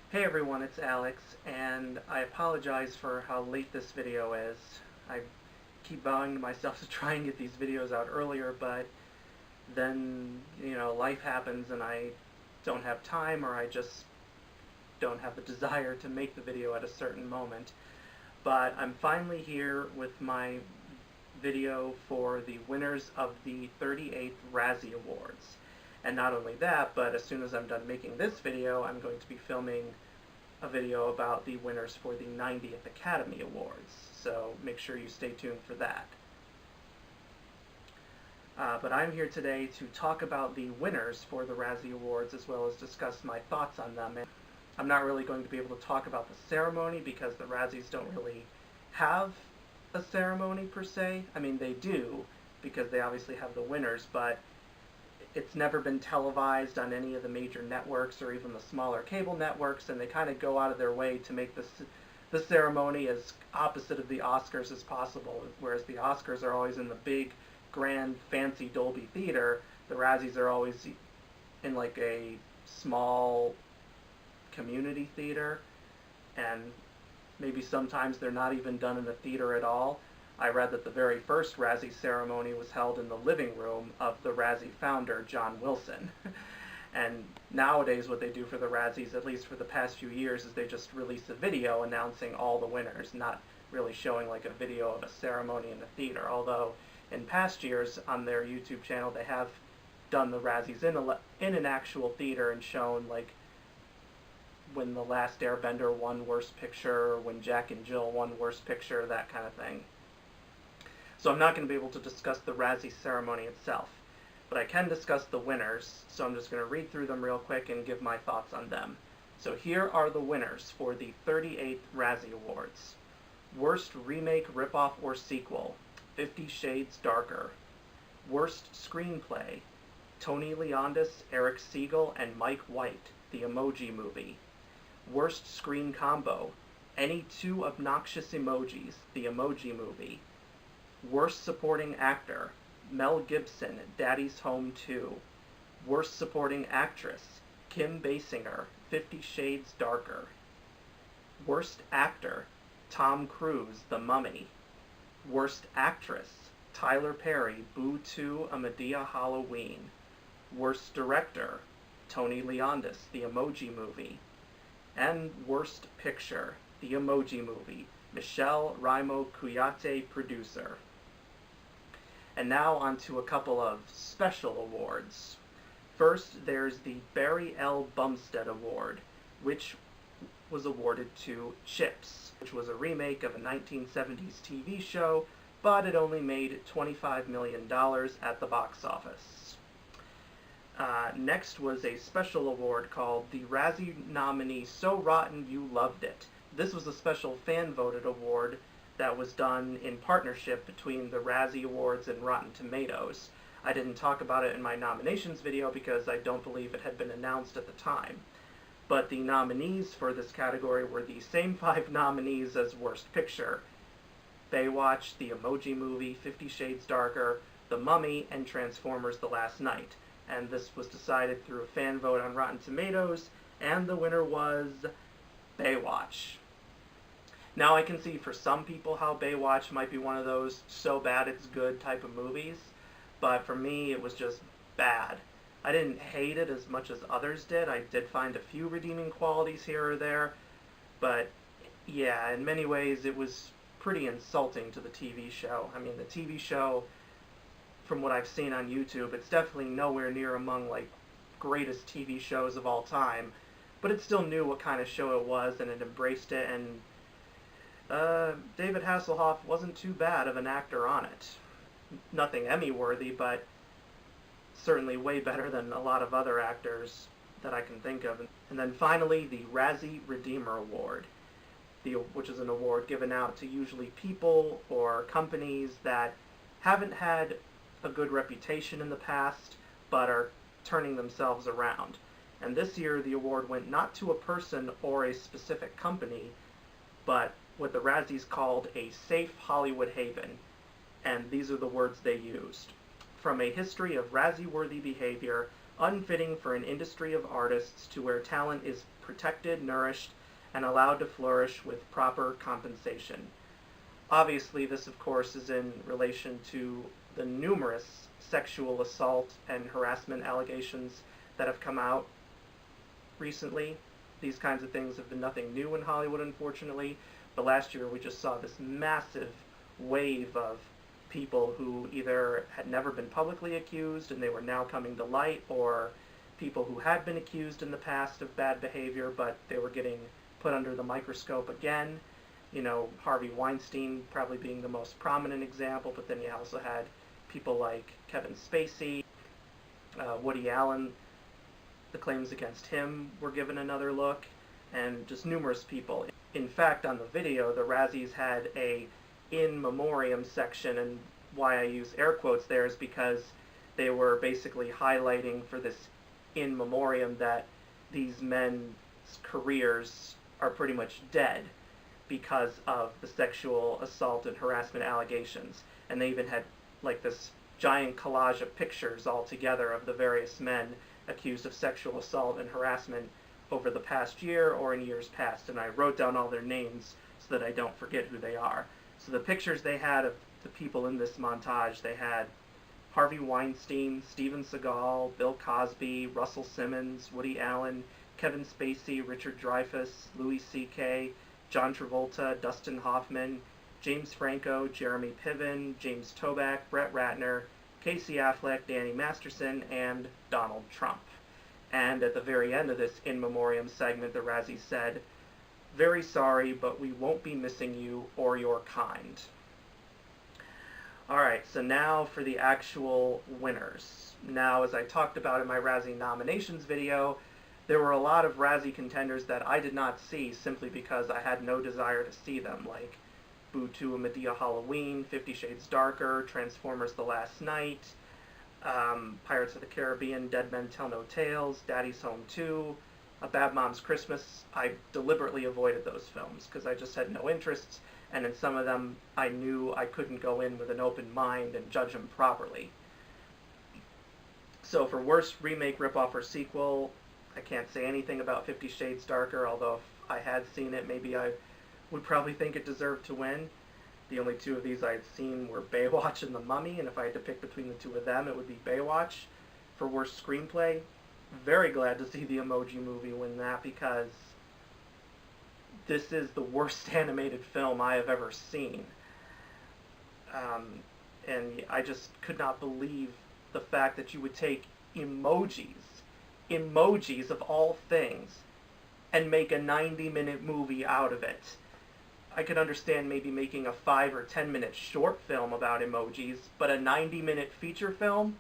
Hey everyone, it's Alex, and I apologize for how late this video is. I keep vowing to myself to try and get these videos out earlier, but then, life happens and I don't have time, or I just don't have the desire to make the video at a certain moment. But I'm finally here with my video for the winners of the 38th Razzie Awards. And not only that, but as soon as I'm done making this video, I'm going to be filming a video about the winners for the 90th Academy Awards. So make sure you stay tuned for that. But I'm here today to talk about the winners for the Razzie Awards, as well as discuss my thoughts on them. And I'm not really going to be able to talk about the ceremony because the Razzies don't really have a ceremony per se. I mean, they do, because they obviously have the winners, but it's never been televised on any of the major networks or even the smaller cable networks, and they kind of go out of their way to make the ceremony as opposite of the Oscars as possible. Whereas the Oscars are always in the big, grand, fancy Dolby Theater, the Razzies are always in like a small community theater, and maybe sometimes they're not even done in a theater at all. I read that the very first Razzie ceremony was held in the living room of the Razzie founder, John Wilson. And nowadays what they do for the Razzies, at least for the past few years, is they just release a video announcing all the winners, not really showing like a video of a ceremony in the theater. Although in past years on their YouTube channel they have done the Razzies in an actual theater and shown like when The Last Airbender won Worst Picture, when Jack and Jill won Worst Picture, that kind of thing. So I'm not going to be able to discuss the Razzie ceremony itself, but I can discuss the winners, so I'm just going to read through them real quick and give my thoughts on them. So here are the winners for the 38th Razzie Awards. Worst Remake, Ripoff, or Sequel, 50 Shades Darker. Worst Screenplay, Tony Leondis, Eric Siegel, and Mike White, The Emoji Movie. Worst Screen Combo, Any Two Obnoxious Emojis, The Emoji Movie. Worst Supporting Actor, Mel Gibson, Daddy's Home 2. Worst Supporting Actress, Kim Basinger, 50 Shades Darker. Worst Actor, Tom Cruise, The Mummy. Worst Actress, Tyler Perry, Boo 2, A Medea Halloween. Worst Director, Tony Leondis, The Emoji Movie. And Worst Picture, The Emoji Movie, Michelle Raimo Kuyate, producer. And now on to a couple of special awards. First, there's the Barry L. Bumstead Award, which was awarded to Chips, which was a remake of a 1970s TV show, but it only made $25 million at the box office. Next was a special award called the Razzie Nominee So Rotten You Loved It. This was a special fan-voted award that was done in partnership between the Razzie Awards and Rotten Tomatoes. I didn't talk about it in my nominations video because I don't believe it had been announced at the time. But the nominees for this category were the same 5 nominees as Worst Picture: Baywatch, The Emoji Movie, 50 Shades Darker, The Mummy, and Transformers: The Last Knight. And this was decided through a fan vote on Rotten Tomatoes, and the winner was Baywatch. Now I can see for some people how Baywatch might be one of those so bad it's good type of movies, but for me it was just bad. I didn't hate it as much as others did. I did find a few redeeming qualities here or there, but yeah, in many ways it was pretty insulting to the TV show. I mean, the TV show, from what I've seen on YouTube, it's definitely nowhere near among like greatest TV shows of all time, but it still knew what kind of show it was and it embraced it, and David Hasselhoff wasn't too bad of an actor on it. Nothing Emmy-worthy, but certainly way better than a lot of other actors that I can think of. And then finally, the Razzie Redeemer Award, which is an award given out to usually people or companies that haven't had a good reputation in the past, but are turning themselves around. And this year, the award went not to a person or a specific company, but what the Razzies called a safe Hollywood haven, and these are the words they used. From a history of Razzie-worthy behavior, unfitting for an industry of artists to where talent is protected, nourished, and allowed to flourish with proper compensation. Obviously, this of course is in relation to the numerous sexual assault and harassment allegations that have come out recently. These kinds of things have been nothing new in Hollywood, unfortunately, but last year we just saw this massive wave of people who either had never been publicly accused and they were now coming to light, or people who had been accused in the past of bad behavior but they were getting put under the microscope again. You know, Harvey Weinstein probably being the most prominent example, but then you also had people like Kevin Spacey, Woody Allen. The claims against him were given another look, and just numerous people. In fact, on the video, the Razzies had a in memoriam section, and why I use air quotes there is because they were basically highlighting for this in memoriam that these men's careers are pretty much dead because of the sexual assault and harassment allegations. And they even had like this giant collage of pictures all together of the various men accused of sexual assault and harassment over the past year or in years past, and I wrote down all their names so that I don't forget who they are. So the pictures they had of the people in this montage, they had Harvey Weinstein, Steven Seagal, Bill Cosby, Russell Simmons, Woody Allen, Kevin Spacey, Richard Dreyfuss, Louis C.K., John Travolta, Dustin Hoffman, James Franco, Jeremy Piven, James Toback, Brett Ratner, Casey Affleck, Danny Masterson, and Donald Trump. And at the very end of this in memoriam segment, the Razzies said, "Very sorry, but we won't be missing you or your kind." Alright, so now for the actual winners. Now, as I talked about in my Razzie nominations video, there were a lot of Razzie contenders that I did not see simply because I had no desire to see them, like Boo 2 and Madea Halloween, 50 Shades Darker, Transformers The Last Night, Pirates of the Caribbean, Dead Men Tell No Tales, Daddy's Home 2, A Bad Mom's Christmas. I deliberately avoided those films because I just had no interest, and in some of them I knew I couldn't go in with an open mind and judge them properly. So for worst remake, ripoff, or sequel, I can't say anything about 50 Shades Darker, although if I had seen it, maybe I would probably think it deserved to win. The only two of these I had seen were Baywatch and The Mummy, and if I had to pick between the two of them, it would be Baywatch. For worst screenplay, very glad to see the Emoji Movie win that, because this is the worst animated film I have ever seen. And I just could not believe the fact that you would take emojis of all things, and make a 90-minute movie out of it. I could understand maybe making a 5 or 10-minute short film about emojis, but a 90-minute feature film?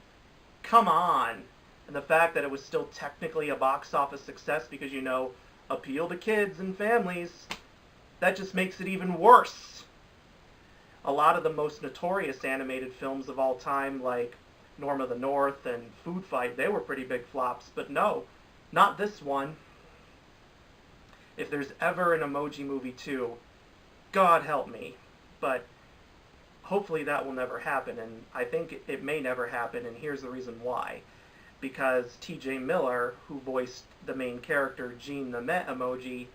Come on! And the fact that it was still technically a box office success because, you know, appeal to kids and families, that just makes it even worse. A lot of the most notorious animated films of all time, like Norm of the North and Food Fight, they were pretty big flops, but no, not this one. If there's ever an Emoji Movie 2, God help me, but hopefully that will never happen, and I think it may never happen, and here's the reason why. Because T.J. Miller, who voiced the main character, Gene the Met Emoji,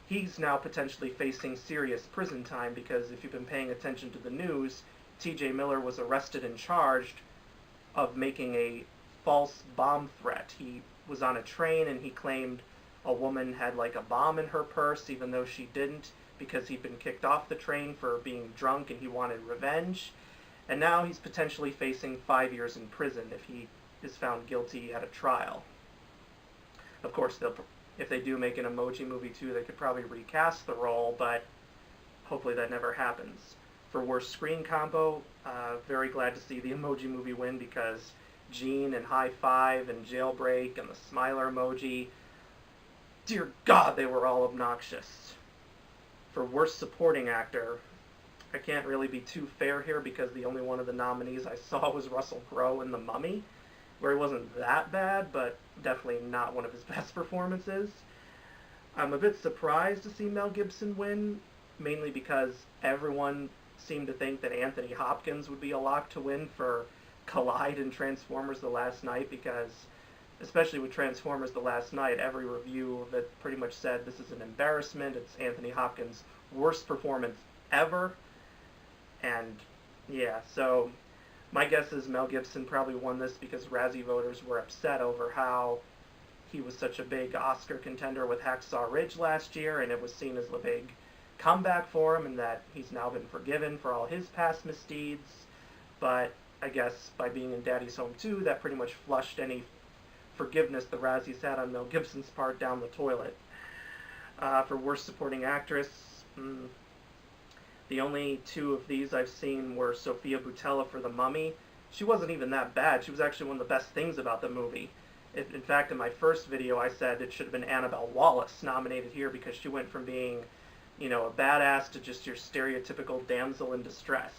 he's now potentially facing serious prison time because if you've been paying attention to the news, T.J. Miller was arrested and charged of making a false bomb threat. He was on a train and he claimed a woman had like a bomb in her purse even though she didn't, because he'd been kicked off the train for being drunk and he wanted revenge. And now he's potentially facing 5 years in prison if he is found guilty at a trial. Of course, if they do make an Emoji Movie 2, they could probably recast the role, but hopefully that never happens. For worst screen combo, very glad to see the Emoji Movie win because Gene and High Five and Jailbreak and the Smiler emoji, dear God, they were all obnoxious. For worst supporting actor, I can't really be too fair here because the only one of the nominees I saw was Russell Crowe in The Mummy, where he wasn't that bad, but definitely not one of his best performances. I'm a bit surprised to see Mel Gibson win, mainly because everyone seemed to think that Anthony Hopkins would be a lock to win for Collide and Transformers The Last Night, because especially with Transformers The Last Night, every review that pretty much said this is an embarrassment, it's Anthony Hopkins' worst performance ever, and yeah, so my guess is Mel Gibson probably won this because Razzie voters were upset over how he was such a big Oscar contender with Hacksaw Ridge last year, and it was seen as the big comeback for him, and that he's now been forgiven for all his past misdeeds. But I guess by being in Daddy's Home 2, that pretty much flushed any forgiveness the Razzies had on Mel Gibson's part down the toilet. For Worst Supporting Actress, the only two of these I've seen were Sofia Boutella for The Mummy. She wasn't even that bad. She was actually one of the best things about the movie. In fact, in my first video, I said it should have been Annabelle Wallis nominated here because she went from being, a badass to just your stereotypical damsel in distress.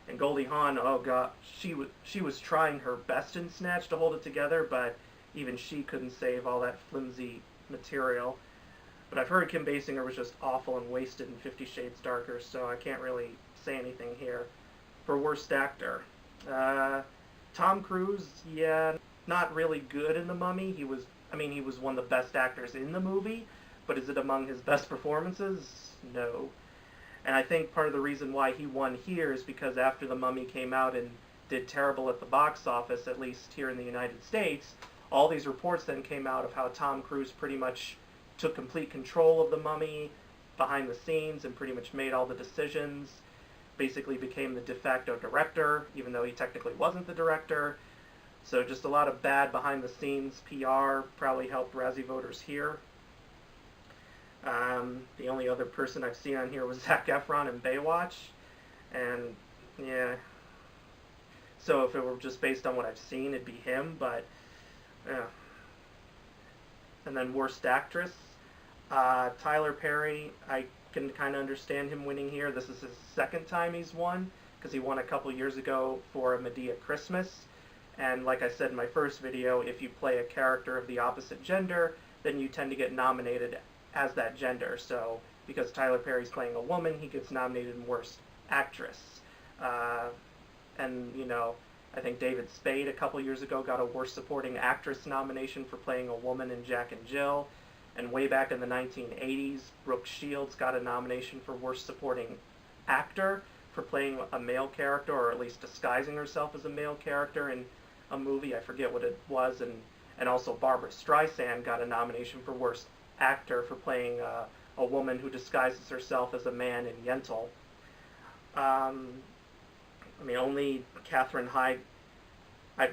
And Goldie Hawn, oh god, she was trying her best in Snatch to hold it together, but even she couldn't save all that flimsy material. But I've heard Kim Basinger was just awful and wasted in 50 Shades Darker, so I can't really say anything here. For Worst Actor, Tom Cruise, yeah, not really good in The Mummy. He was one of the best actors in the movie, but is it among his best performances? No. And I think part of the reason why he won here is because after The Mummy came out and did terrible at the box office, at least here in the United States, all these reports then came out of how Tom Cruise pretty much took complete control of The Mummy behind the scenes and pretty much made all the decisions, basically became the de facto director, even though he technically wasn't the director. So just a lot of bad behind the scenes PR probably helped Razzie voters here. The only other person I've seen on here was Zac Efron in Baywatch, and yeah, so if it were just based on what I've seen, it'd be him, but yeah. And then Worst Actress, Tyler Perry, I can kind of understand him winning here. This is his second time he's won, because he won a couple years ago for A Medea Christmas. And like I said in my first video, if you play a character of the opposite gender, then you tend to get nominated as that gender. So because Tyler Perry's playing a woman, he gets nominated in Worst Actress. And, I think David Spade a couple years ago got a Worst Supporting Actress nomination for playing a woman in Jack and Jill. And way back in the 1980s, Brooke Shields got a nomination for Worst Supporting Actor for playing a male character, or at least disguising herself as a male character in a movie. I forget what it was. And also Barbara Streisand got a nomination for Worst Actor for playing a woman who disguises herself as a man in Yentl. Only Katherine Heigl.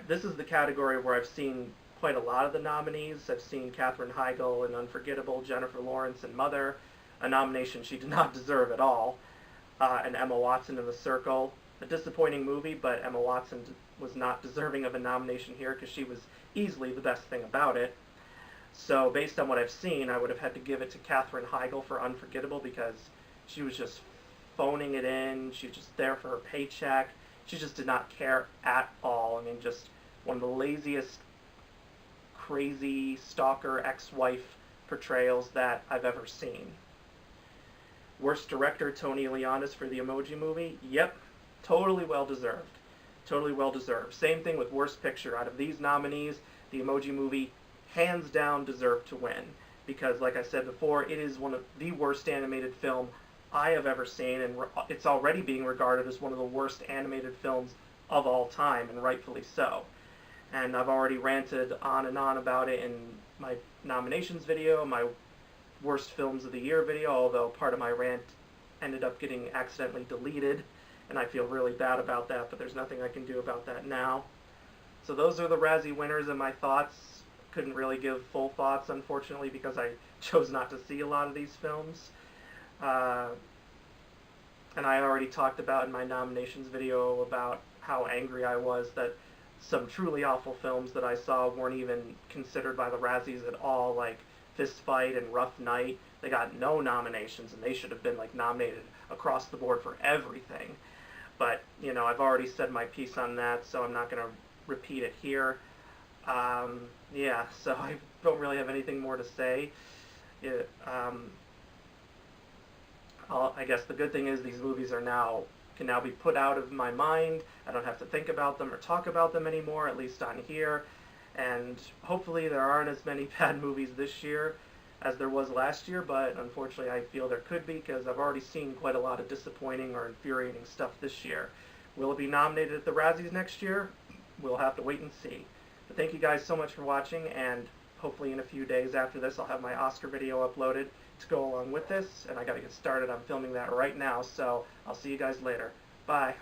This is the category where I've seen quite a lot of the nominees. I've seen Katherine Heigl in Unforgettable, Jennifer Lawrence in Mother, a nomination she did not deserve at all, and Emma Watson in The Circle. A disappointing movie, but Emma Watson was not deserving of a nomination here because she was easily the best thing about it. So based on what I've seen, I would have had to give it to Katherine Heigl for Unforgettable because she was just phoning it in. She was just there for her paycheck. She just did not care at all. Just one of the laziest, crazy stalker ex-wife portrayals that I've ever seen. Worst Director, Tony Leonis for The Emoji Movie. Yep, totally well-deserved. Totally well-deserved. Same thing with Worst Picture. Out of these nominees, The Emoji Movie hands down deserved to win because, like I said before, it is one of the worst animated film I have ever seen, and it's already being regarded as one of the worst animated films of all time, and rightfully so. And I've already ranted on and on about it in my nominations video, my Worst Films of the Year video, although part of my rant ended up getting accidentally deleted, and I feel really bad about that, but there's nothing I can do about that now. So those are the Razzie winners and my thoughts. Couldn't really give full thoughts, unfortunately, because I chose not to see a lot of these films. And I already talked about in my nominations video about how angry I was that some truly awful films that I saw weren't even considered by the Razzies at all, like Fist Fight and Rough Night. They got no nominations, and they should have been nominated across the board for everything. But, I've already said my piece on that, so I'm not going to repeat it here. Yeah, so I don't really have anything more to say. I guess the good thing is these movies can now be put out of my mind. I don't have to think about them or talk about them anymore, at least on here. and hopefully there aren't as many bad movies this year as there was last year, but unfortunately I feel there could be because I've already seen quite a lot of disappointing or infuriating stuff this year. Will it be nominated at the Razzies next year? We'll have to wait and see. But thank you guys so much for watching, and hopefully in a few days after this I'll have my Oscar video uploaded to go along with this, and I gotta get started on filming that right now, so I'll see you guys later. Bye.